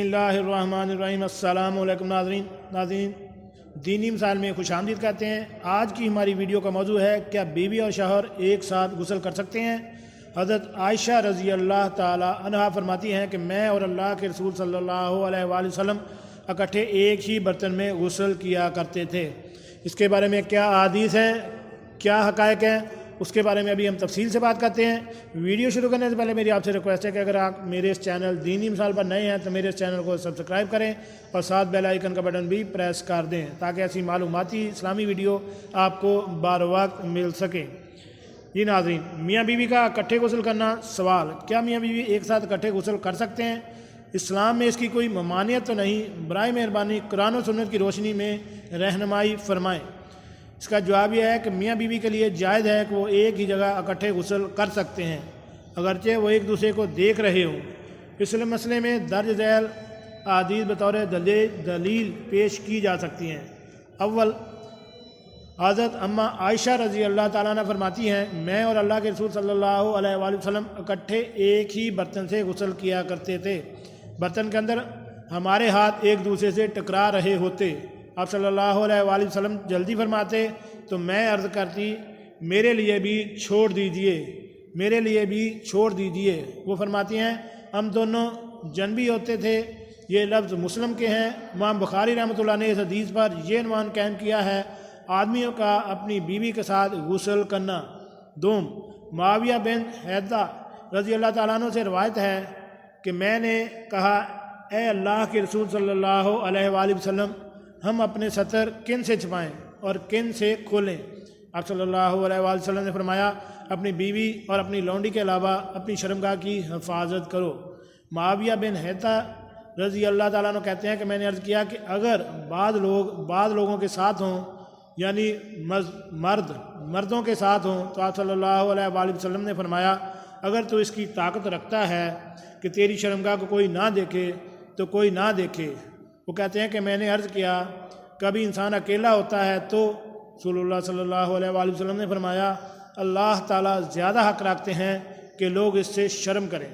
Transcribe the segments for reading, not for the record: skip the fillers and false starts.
बिस्मिल्लाहिर्रहमानिर्रहीम। अस्सलाम वालेकुम नाज़रीन, दीनी मिसाल में खुश आमदीद कहते हैं। आज की हमारी वीडियो का मौजू है, क्या बीवी और शौहर एक साथ गुस्ल कर सकते हैं। हज़रत आयशा रज़ी अल्लाह ताला अन्हा फरमाती हैं कि मैं और अल्लाह के रसूल सल्लल्लाहु अलैहि वसल्लम इकट्ठे एक ही बर्तन में गुस्ल किया करते थे। इसके बारे में क्या हदीस है, क्या हक़ाइक़ हैं, उसके बारे में अभी हम तफसील से बात करते हैं। वीडियो शुरू करने से पहले मेरी आपसे रिक्वेस्ट है कि अगर आप मेरे इस चैनल दीनी मिसाल पर नए हैं तो मेरे इस चैनल को सब्सक्राइब करें और साथ बेल आइकन का बटन भी प्रेस कर दें ताकि ऐसी मालूमाती इस्लामी वीडियो आपको बार वक्त मिल सके। जी नाज़रीन, मियाँ बीवी का इकट्ठे गुस्ल करना सवाल, क्या मियाँ बीवी एक साथ इकट्ठे गुस्ल कर सकते हैं। इस्लाम में इसकी कोई ममानियत तो नहीं। बराए मेहरबानी कुरान और सुन्नत की रोशनी में रहनुमाई फरमाएँ। इसका जवाब यह है कि मियाँ बीवी के लिए जायज़ है कि वो एक ही जगह इकट्ठे गुस्ल कर सकते हैं अगरचे वो एक दूसरे को देख रहे हों। इस मसले में दर्ज झैल अहादीस बतौर दलील पेश की जा सकती हैं। अव्वल, हज़रत अम्मा आयशा रज़ी अल्लाह ताला अन्हा फरमाती हैं, मैं और अल्लाह के रसूल सल्लल्लाहु अलैहि वसल्लम इकट्ठे एक ही बर्तन से गुस्ल किया करते थे। बर्तन के अंदर हमारे हाथ एक दूसरे से टकरा रहे होते। आप सल्लल्लाहु अलैहि वसल्लम जल्दी फरमाते तो मैं अर्ज़ करती, मेरे लिए भी छोड़ दीजिए, मेरे लिए भी छोड़ दीजिए। वो फरमाती हैं, हम दोनों जनबी होते थे। ये लफ्ज़ मुस्लिम के हैं। इमाम बुखारी रहमतुल्लाह ने इस हदीस पर यह उन्वान कायम किया है, आदमियों का अपनी बीवी के साथ गुस्ल करना। दूम, मुआविया बिन हैदा रज़ी अल्लाह ताला अन्हु से रवायत है कि मैंने कहा, ए अल्लाह के रसूल सल्लल्लाहु अलैहि वसल्लम, हम अपने सतर किन से छुपाएं और किन से खोलें। आप सल्लल्लाहु अलैहि वसल्लम ने फरमाया, अपनी बीवी और अपनी लौंडी के अलावा अपनी शर्मगाह की हिफाजत करो। मुआविया बिन हैता रज़ी अल्लाह ताला अन्हु कहते हैं कि मैंने अर्ज़ किया कि अगर बाद लोगों के साथ हों, यानी मर्दों के साथ हों, तो आप सल्लल्लाहु अलैहि वसल्लम ने फरमाया, अगर तू इसकी ताकत रखता है कि तेरी शर्मगाह को कोई ना देखे तो कोई ना देखे। वो कहते हैं कि मैंने अर्ज़ किया, कभी इंसान अकेला होता है तो रसूलुल्लाह सल्लल्लाहु अलैहि वसल्लम ने फरमाया, अल्लाह ताला ज़्यादा हक़ रखते हैं कि लोग इससे शर्म करें।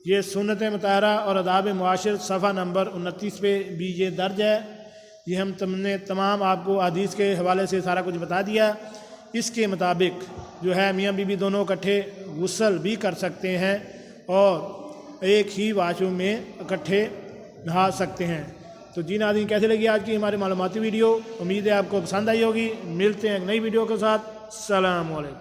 ये सुन्नत मुताहरा और अदाब मुआशिर सफ़ा नंबर 29 पे भी ये दर्ज है। ये हमने तमाम आपको हदीस के हवाले से सारा कुछ बता दिया। इसके मुताबिक जो है मियाँ बीवी दोनों इकट्ठे गुस्ल भी कर सकते हैं और एक ही वाशरूम में इकट्ठे नहा सकते हैं। तो जी नाज़रीन, कैसे लगी आज की हमारी मालूमाती वीडियो। उम्मीद है आपको पसंद आई होगी। मिलते हैं एक नई वीडियो के साथ। अस्सलाम वालेकुम।